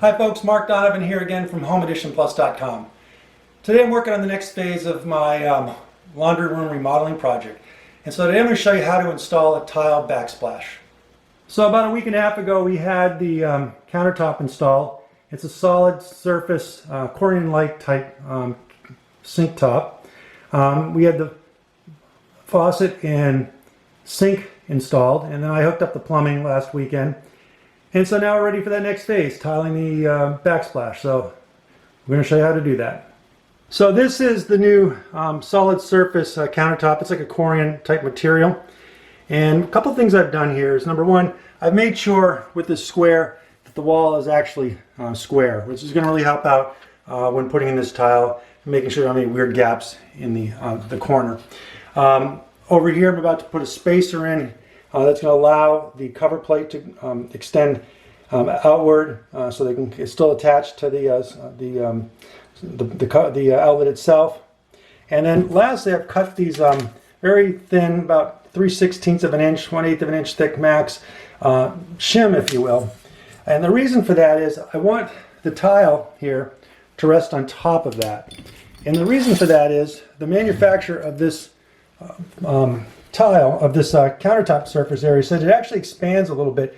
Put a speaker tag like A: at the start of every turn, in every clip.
A: Hi folks, Mark Donovan here again from HomeEditionPlus.com. Today I'm working on the next phase of my laundry room remodeling project. And so today I'm going to show you how to install a tile backsplash. So about a week and a half ago we had the countertop installed. It's a solid surface, Corian-like type sink top. We had the faucet and sink installed, and then I hooked up the plumbing last weekend. And so now we're ready for that next phase, tiling the backsplash. So we're going to show you how to do that. So this is the new solid surface countertop. It's like a Corian type material. And a couple of things I've done here is, number one, I've made sure with this square that the wall is actually square, which is going to really help out when putting in this tile and making sure there aren't any weird gaps in the corner. Over here I'm about to put a spacer in that's going to allow the cover plate to extend outward, so they can it's still attached to the outlet itself. And then lastly, I've cut these very thin, about 3/16 of an inch, 1/8 of an inch thick max shim, if you will. And the reason for that is I want the tile here to rest on top of that. And the reason for that is the manufacturer of this tile, of this countertop surface area, says it actually expands a little bit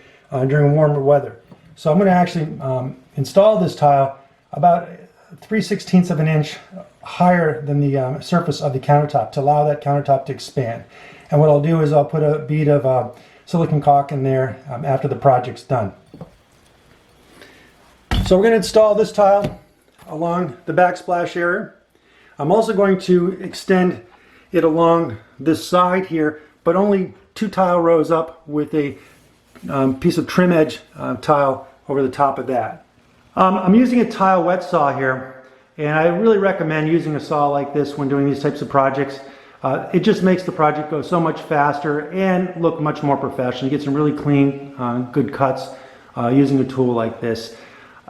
A: during warmer weather. So I'm going to actually install this tile about 3/16 of an inch higher than the surface of the countertop to allow that countertop to expand. And what I'll do is I'll put a bead of silicone caulk in there after the project's done. So we're going to install this tile along the backsplash area. I'm also going to extend it along this side here, but only 2 tile rows up with a piece of trim edge tile over the top of that. I'm using a tile wet saw here, and I really recommend using a saw like this when doing these types of projects. It just makes the project go so much faster and look much more professional. You get some really clean, good cuts using a tool like this.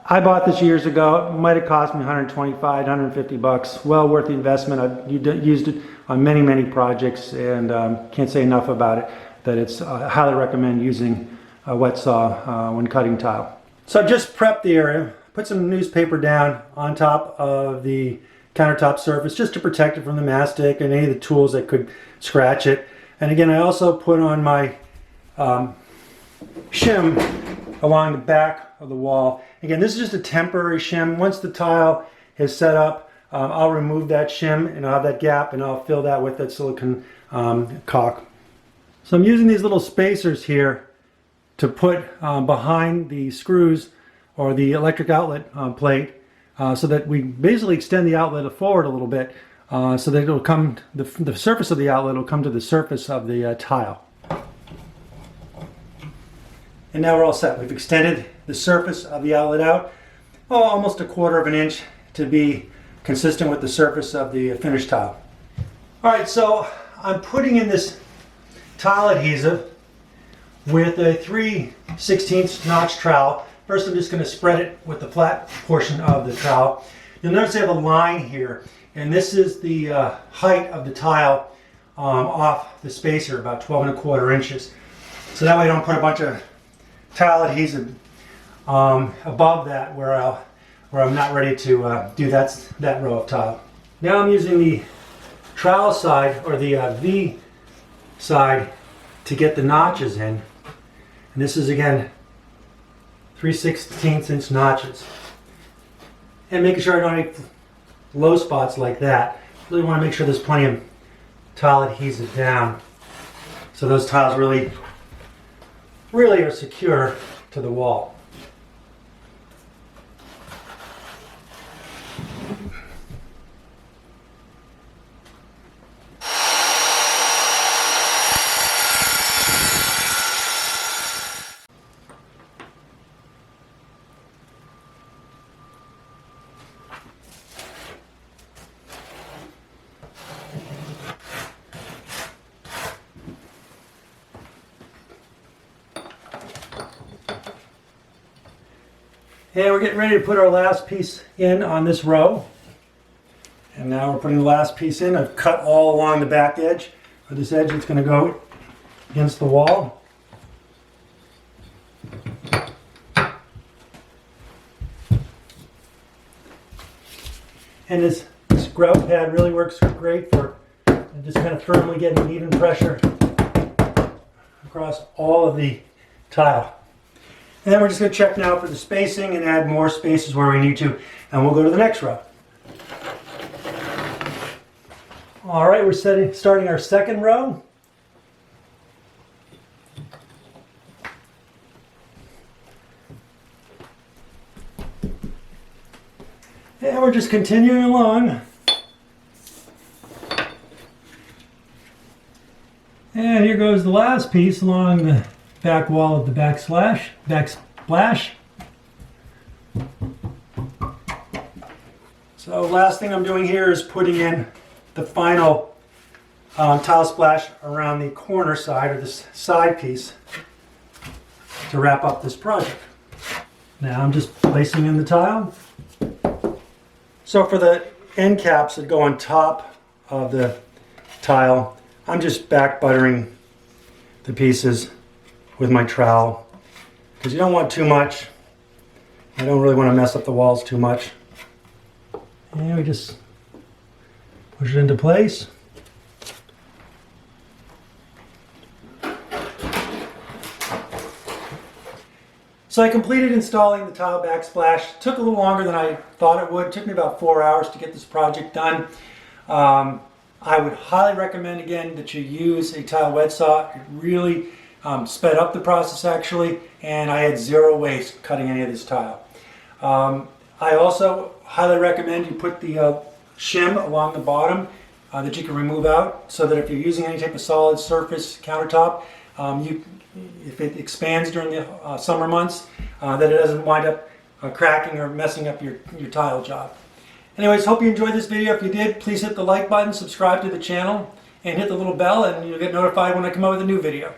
A: I bought this years ago. It might have cost me $125, $150. Well worth the investment. I've used it on many projects, and can't say enough about it, that it's I highly recommend using a wet saw when cutting tile. So I've just prepped the area, put some newspaper down on top of the countertop surface just to protect it from the mastic and any of the tools that could scratch it. And again, I also put on my shim along the back of the wall. Again, this is just a temporary shim. Once the tile is set up, I'll remove that shim and I'll have that gap, and I'll fill that with that silicone caulk. So I'm using these little spacers here to put behind the screws or the electric outlet plate, so that we basically extend the outlet forward a little bit, so that it'll come, the surface of the outlet will come to the surface of the tile. And now we're all set. We've extended the surface of the outlet out almost 1/4 of an inch to be consistent with the surface of the finished tile. Alright, so I'm putting in this tile adhesive with a 3/16 notch trowel. First I'm just going to spread it with the flat portion of the trowel. You'll notice I have a line here, and this is the height of the tile off the spacer, about 12 1/4 inches. So that way I don't put a bunch of tile adhesive above that where I'm not ready to do that row of tile. Now I'm using the trowel side, or the V side, to get the notches in. And this is again 3/16 inch notches. And making sure I don't have any low spots like that. Really want to make sure there's plenty of tile adhesive down, so those tiles really are secure to the wall. And we're getting ready to put our last piece in on this row. And now we're putting the last piece in. I've cut all along the back edge of this edge. It's going to go against the wall. And this grout pad really works great for just kind of firmly getting an even pressure across all of the tile. And then we're just going to check now for the spacing and add more spaces where we need to, and we'll go to the next row. All right, we're starting our second row. And we're just continuing along. And here goes the last piece along the back wall of the backsplash. So last thing I'm doing here is putting in the final tile splash around the corner side, or this side piece, to wrap up this project. Now I'm just placing in the tile. So for the end caps that go on top of the tile, I'm just back buttering the pieces with my trowel, because you don't want too much. I don't really want to mess up the walls too much. And we just push it into place. So I completed installing the tile backsplash. It took a little longer than I thought it would. It took me about 4 hours to get this project done. I would highly recommend again that you use a tile wet saw. It really sped up the process actually, and I had zero waste cutting any of this tile. I also highly recommend you put the shim along the bottom that you can remove out, so that if you're using any type of solid surface countertop, if it expands during the summer months, that it doesn't wind up cracking or messing up your tile job. Anyways, hope you enjoyed this video. If you did, please hit the like button, subscribe to the channel, and hit the little bell, and you'll get notified when I come out with a new video.